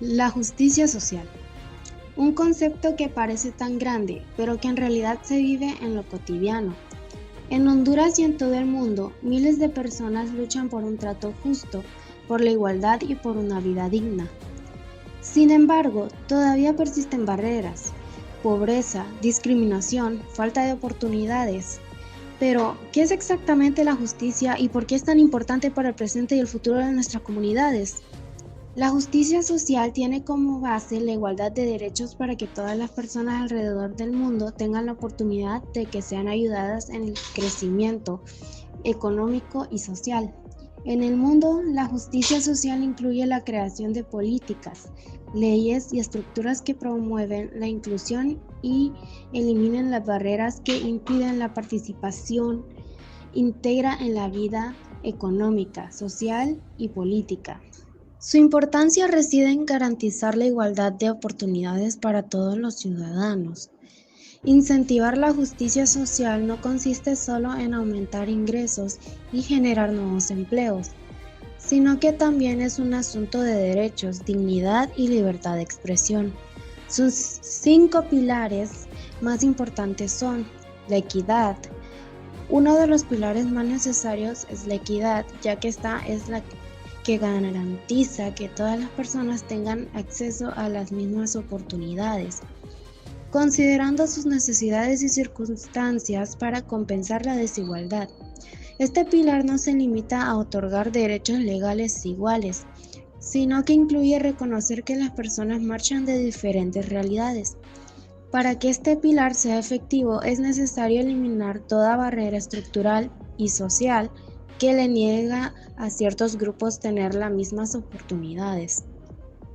La justicia social. Un concepto que parece tan grande, pero que en realidad se vive en lo cotidiano. En Honduras y en todo el mundo, miles de personas luchan por un trato justo, por la igualdad y por una vida digna. Sin embargo, todavía persisten barreras, pobreza, discriminación, falta de oportunidades. Pero, ¿qué es exactamente la justicia y por qué es tan importante para el presente y el futuro de nuestras comunidades? La justicia social tiene como base la igualdad de derechos para que todas las personas alrededor del mundo tengan la oportunidad de que sean ayudadas en el crecimiento económico y social. En el mundo, la justicia social incluye la creación de políticas, leyes y estructuras que promueven la inclusión y eliminen las barreras que impiden la participación íntegra en la vida económica, social y política. Su importancia reside en garantizar la igualdad de oportunidades para todos los ciudadanos. Incentivar la justicia social no consiste solo en aumentar ingresos y generar nuevos empleos, sino que también es un asunto de derechos, dignidad y libertad de expresión. Sus 5 pilares más importantes son la equidad. Uno de los pilares más necesarios es la equidad, ya que esta es la que garantiza que todas las personas tengan acceso a las mismas oportunidades, considerando sus necesidades y circunstancias para compensar la desigualdad. Este pilar no se limita a otorgar derechos legales iguales, sino que incluye reconocer que las personas marchan de diferentes realidades. Para que este pilar sea efectivo, es necesario eliminar toda barrera estructural y social que le niega a ciertos grupos tener las mismas oportunidades.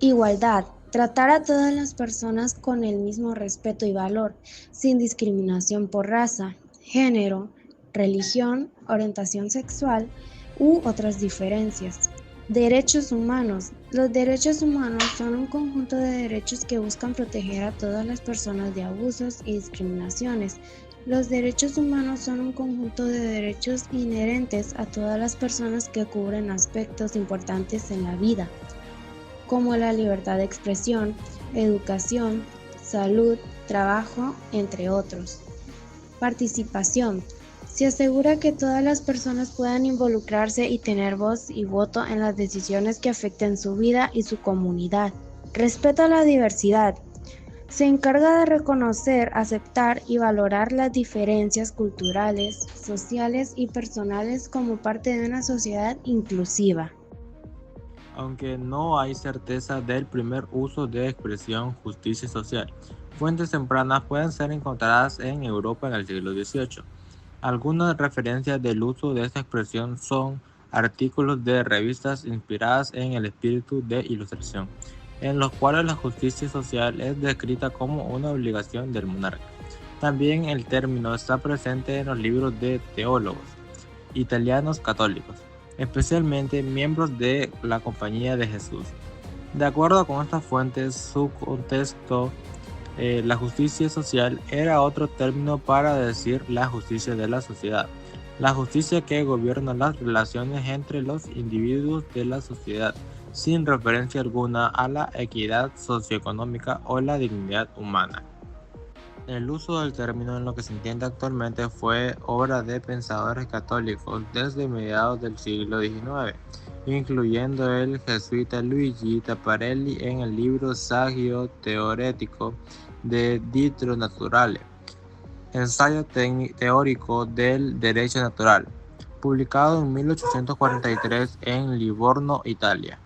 Igualdad. Tratar a todas las personas con el mismo respeto y valor, sin discriminación por raza, género, religión, orientación sexual u otras diferencias. Derechos humanos. Los derechos humanos son un conjunto de derechos que buscan proteger a todas las personas de abusos y discriminaciones. Los derechos humanos son un conjunto de derechos inherentes a todas las personas que cubren aspectos importantes en la vida, como la libertad de expresión, educación, salud, trabajo, entre otros. Participación. Se asegura que todas las personas puedan involucrarse y tener voz y voto en las decisiones que afecten su vida y su comunidad. Respeto a la diversidad. Se encarga de reconocer, aceptar y valorar las diferencias culturales, sociales y personales como parte de una sociedad inclusiva. Aunque no hay certeza del primer uso de expresión justicia social. Fuentes tempranas pueden ser encontradas en Europa en el siglo XVIII. Algunas referencias del uso de esta expresión son artículos de revistas inspiradas en el espíritu de Ilustración, en los cuales la justicia social es descrita como una obligación del monarca. También el término está presente en los libros de teólogos italianos católicos, especialmente miembros de la Compañía de Jesús. De acuerdo con estas fuentes, su contexto, la justicia social era otro término para decir la justicia de la sociedad, la justicia que gobierna las relaciones entre los individuos de la sociedad, sin referencia alguna a la equidad socioeconómica o la dignidad humana. El uso del término en lo que se entiende actualmente fue obra de pensadores católicos desde mediados del siglo XIX, incluyendo el jesuita Luigi Taparelli en el libro Saggio teoretico de Diritto Naturale, ensayo teórico del derecho natural, publicado en 1843 en Livorno, Italia.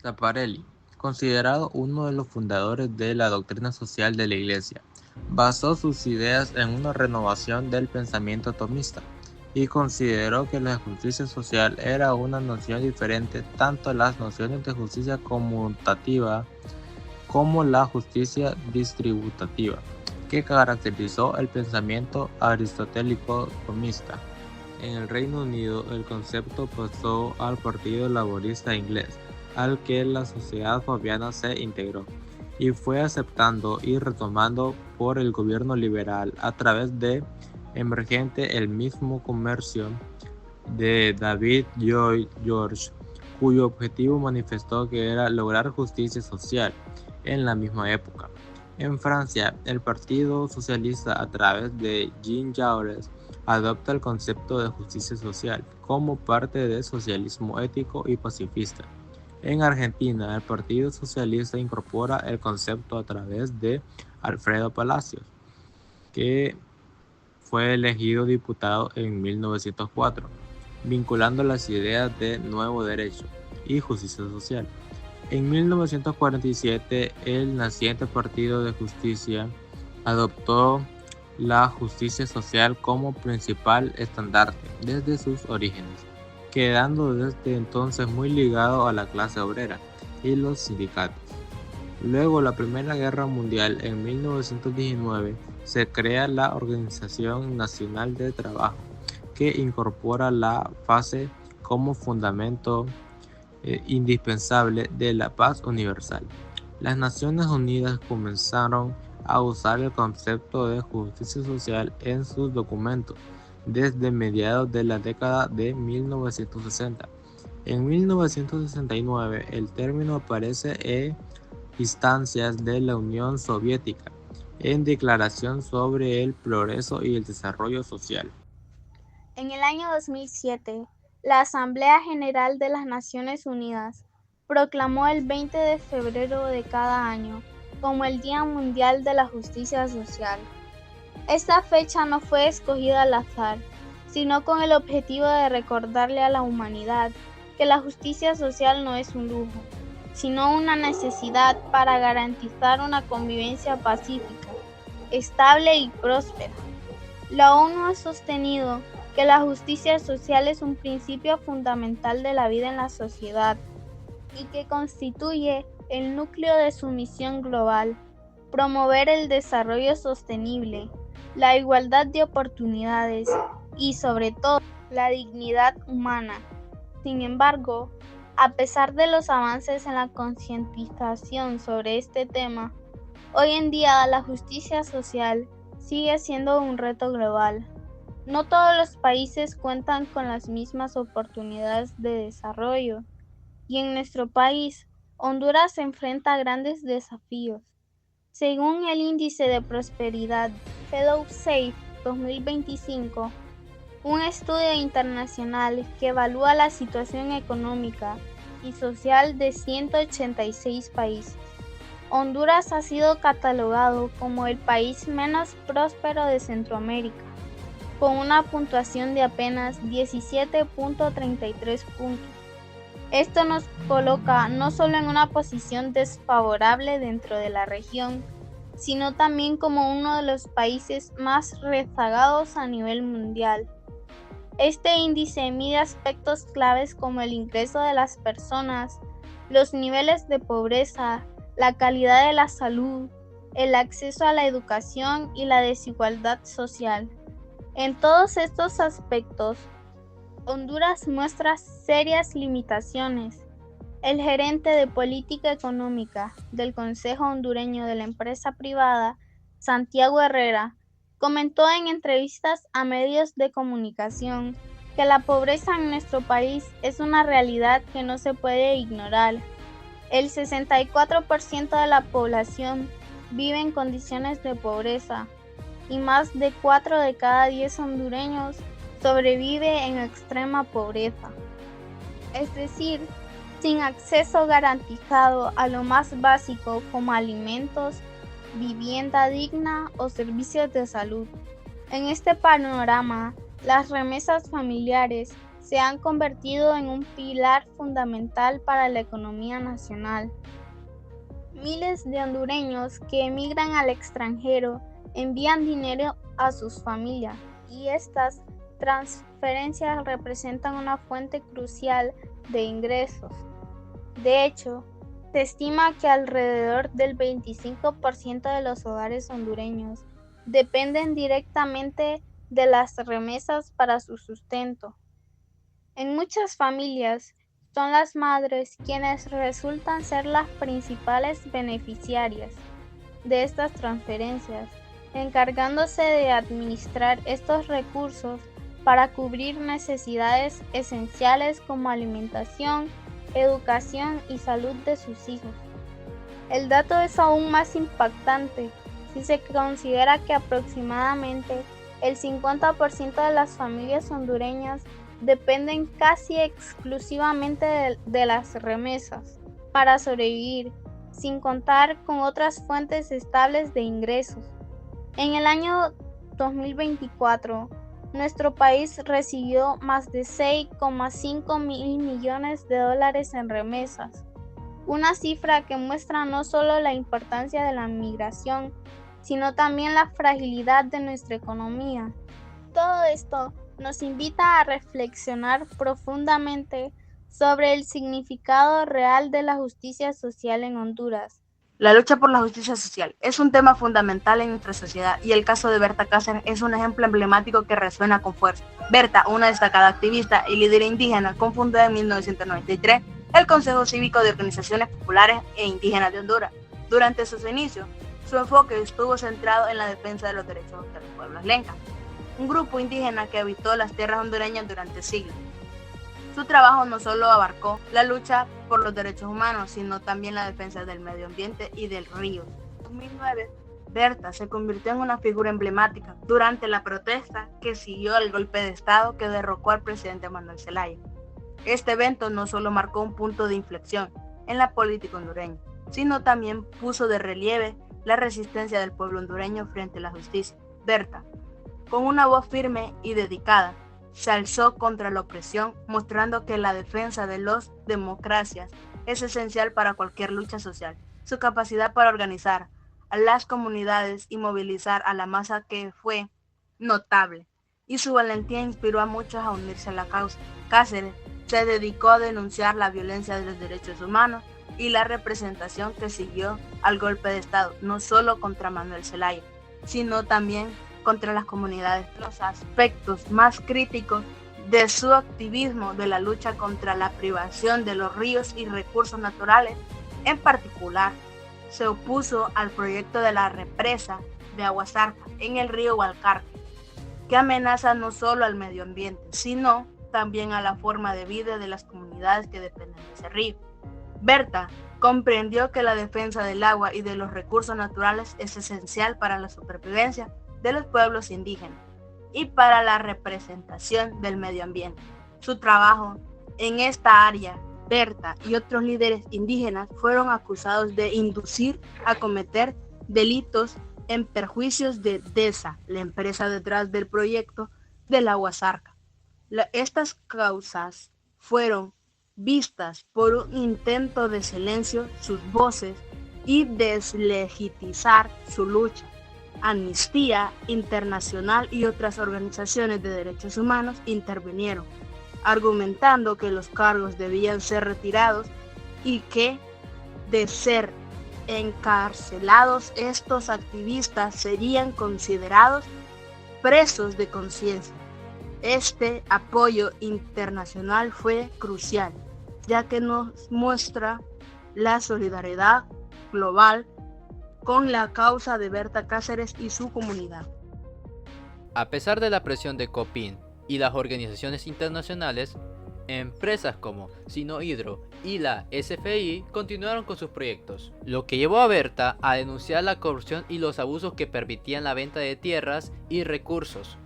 Taparelli, considerado uno de los fundadores de la doctrina social de la Iglesia, basó sus ideas en una renovación del pensamiento tomista y consideró que la justicia social era una noción diferente tanto a las nociones de justicia conmutativa como la justicia distributiva, que caracterizó el pensamiento aristotélico tomista. En el Reino Unido, el concepto pasó al Partido Laborista inglés, al que la sociedad fabiana se integró, y fue aceptando y retomando por el gobierno liberal a través de emergente el mismo comercio de David Lloyd George, cuyo objetivo manifestó que era lograr justicia social en la misma época. En Francia, el Partido Socialista, a través de Jean Jaurès, adopta el concepto de justicia social como parte del socialismo ético y pacifista. En Argentina, el Partido Socialista incorpora el concepto a través de Alfredo Palacios, que fue elegido diputado en 1904, vinculando las ideas de nuevo derecho y justicia social. En 1947, el naciente Partido de Justicia adoptó la justicia social como principal estandarte desde sus orígenes, quedando desde entonces muy ligado a la clase obrera y los sindicatos. Luego la Primera Guerra Mundial, en 1919, se crea la Organización Nacional de Trabajo, que incorpora la fase como fundamento indispensable de la paz universal. Las Naciones Unidas comenzaron a usar el concepto de justicia social en sus documentos desde mediados de la década de 1960. En 1969, el término aparece en instancias de la Unión Soviética, en Declaración sobre el Progreso y el Desarrollo Social. En el año 2007, la Asamblea General de las Naciones Unidas proclamó el 20 de febrero de cada año como el Día Mundial de la Justicia Social. Esta fecha no fue escogida al azar, sino con el objetivo de recordarle a la humanidad que la justicia social no es un lujo, sino una necesidad para garantizar una convivencia pacífica, estable y próspera. La ONU ha sostenido que la justicia social es un principio fundamental de la vida en la sociedad y que constituye el núcleo de su misión global: promover el desarrollo sostenible, la igualdad de oportunidades y, sobre todo, la dignidad humana. Sin embargo, a pesar de los avances en la concientización sobre este tema, hoy en día la justicia social sigue siendo un reto global. No todos los países cuentan con las mismas oportunidades de desarrollo, y en nuestro país, Honduras se enfrenta a grandes desafíos. Según el Índice de Prosperidad HelloSafe 2025, un estudio internacional que evalúa la situación económica y social de 186 países, Honduras ha sido catalogado como el país menos próspero de Centroamérica, con una puntuación de apenas 17.33 puntos. Esto nos coloca no solo en una posición desfavorable dentro de la región, sino también como uno de los países más rezagados a nivel mundial. Este índice mide aspectos claves como el ingreso de las personas, los niveles de pobreza, la calidad de la salud, el acceso a la educación y la desigualdad social. En todos estos aspectos, Honduras muestra serias limitaciones. El gerente de política económica del Consejo Hondureño de la Empresa Privada, Santiago Herrera, comentó en entrevistas a medios de comunicación que la pobreza en nuestro país es una realidad que no se puede ignorar. El 64% de la población vive en condiciones de pobreza y más de 4 de cada 10 hondureños sobrevive en extrema pobreza, es decir, sin acceso garantizado a lo más básico como alimentos, vivienda digna o servicios de salud. En este panorama, las remesas familiares se han convertido en un pilar fundamental para la economía nacional. Miles de hondureños que emigran al extranjero envían dinero a sus familias y estas transferencias representan una fuente crucial de ingresos. De hecho, se estima que alrededor del 25% de los hogares hondureños dependen directamente de las remesas para su sustento. En muchas familias, son las madres quienes resultan ser las principales beneficiarias de estas transferencias, encargándose de administrar estos recursos para cubrir necesidades esenciales como alimentación, educación y salud de sus hijos. El dato es aún más impactante si se considera que aproximadamente el 50% de las familias hondureñas dependen casi exclusivamente de las remesas para sobrevivir, sin contar con otras fuentes estables de ingresos. En el año 2024, nuestro país recibió más de 6,5 mil millones de dólares en remesas, una cifra que muestra no solo la importancia de la migración, sino también la fragilidad de nuestra economía. Todo esto nos invita a reflexionar profundamente sobre el significado real de la justicia social en Honduras. La lucha por la justicia social es un tema fundamental en nuestra sociedad y el caso de Berta Cáceres es un ejemplo emblemático que resuena con fuerza. Berta, una destacada activista y líder indígena, cofundó en 1993 el Consejo Cívico de Organizaciones Populares e Indígenas de Honduras. Durante sus inicios, su enfoque estuvo centrado en la defensa de los derechos de los pueblos lencas, un grupo indígena que habitó las tierras hondureñas durante siglos. Su trabajo no solo abarcó la lucha por los derechos humanos, sino también la defensa del medio ambiente y del río. En 2009, Berta se convirtió en una figura emblemática durante la protesta que siguió al golpe de Estado que derrocó al presidente Manuel Zelaya. Este evento no solo marcó un punto de inflexión en la política hondureña, sino también puso de relieve la resistencia del pueblo hondureño frente a la justicia. Berta, con una voz firme y dedicada, se alzó contra la opresión, mostrando que la defensa de las democracias es esencial para cualquier lucha social. Su capacidad para organizar a las comunidades y movilizar a la masa que fue notable, y su valentía inspiró a muchos a unirse a la causa. Cáceres se dedicó a denunciar la violencia de los derechos humanos y la representación que siguió al golpe de Estado, no solo contra Manuel Zelaya, sino también contra las comunidades. Los aspectos más críticos de su activismo de la lucha contra la privación de los ríos y recursos naturales, en particular, se opuso al proyecto de la represa de Aguasarca en el río Hualcarque, que amenaza no solo al medio ambiente, sino también a la forma de vida de las comunidades que dependen de ese río. Berta comprendió que la defensa del agua y de los recursos naturales es esencial para la supervivencia de los pueblos indígenas y para la representación del medio ambiente. Su trabajo en esta área, Berta y otros líderes indígenas fueron acusados de inducir a cometer delitos en perjuicios de DESA, la empresa detrás del proyecto del Aguasarca. Estas causas fueron vistas por un intento de silencio sus voces y deslegitimizar su lucha. Amnistía Internacional y otras organizaciones de derechos humanos intervinieron, argumentando que los cargos debían ser retirados y que, de ser encarcelados, estos activistas serían considerados presos de conciencia. Este apoyo internacional fue crucial, ya que nos muestra la solidaridad global con la causa de Berta Cáceres y su comunidad. A pesar de la presión de COPIN y las organizaciones internacionales, empresas como Sinohydro y la SFI continuaron con sus proyectos, lo que llevó a Berta a denunciar la corrupción y los abusos que permitían la venta de tierras y recursos,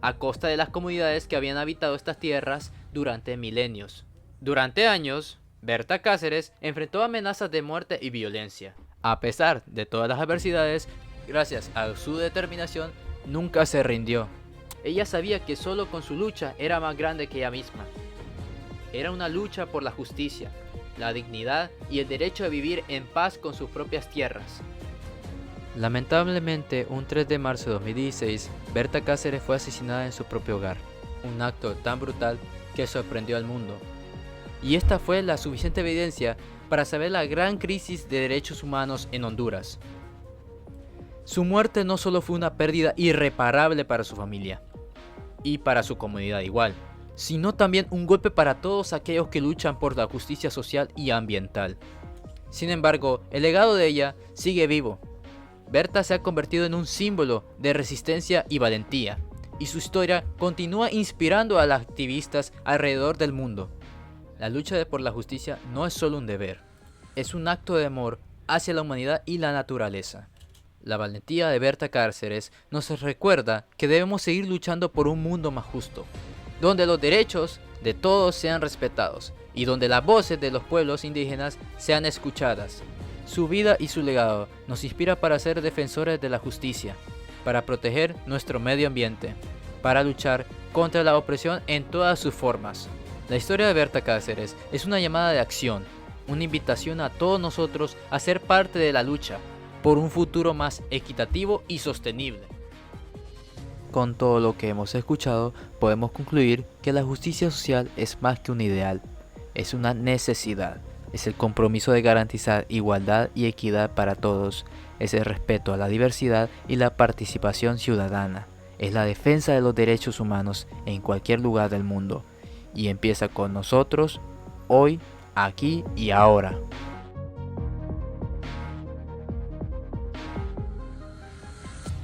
a costa de las comunidades que habían habitado estas tierras durante milenios. Durante años, Berta Cáceres enfrentó amenazas de muerte y violencia. A pesar de todas las adversidades, gracias a su determinación, nunca se rindió. Ella sabía que solo con su lucha era más grande que ella misma. Era una lucha por la justicia, la dignidad y el derecho a vivir en paz con sus propias tierras. Lamentablemente, un 3 de marzo de 2016, Berta Cáceres fue asesinada en su propio hogar. Un acto tan brutal que sorprendió al mundo. Y esta fue la suficiente evidencia para saber la gran crisis de derechos humanos en Honduras. Su muerte no solo fue una pérdida irreparable para su familia, y para su comunidad igual, sino también un golpe para todos aquellos que luchan por la justicia social y ambiental. Sin embargo, el legado de ella sigue vivo. Berta se ha convertido en un símbolo de resistencia y valentía, y su historia continúa inspirando a las activistas alrededor del mundo. La lucha por la justicia no es solo un deber, es un acto de amor hacia la humanidad y la naturaleza. La valentía de Berta Cáceres nos recuerda que debemos seguir luchando por un mundo más justo, donde los derechos de todos sean respetados y donde las voces de los pueblos indígenas sean escuchadas. Su vida y su legado nos inspira para ser defensores de la justicia, para proteger nuestro medio ambiente, para luchar contra la opresión en todas sus formas. La historia de Berta Cáceres es una llamada de acción, una invitación a todos nosotros a ser parte de la lucha por un futuro más equitativo y sostenible. Con todo lo que hemos escuchado, podemos concluir que la justicia social es más que un ideal, es una necesidad, es el compromiso de garantizar igualdad y equidad para todos, es el respeto a la diversidad y la participación ciudadana, es la defensa de los derechos humanos en cualquier lugar del mundo, y empieza con nosotros, hoy, aquí y ahora.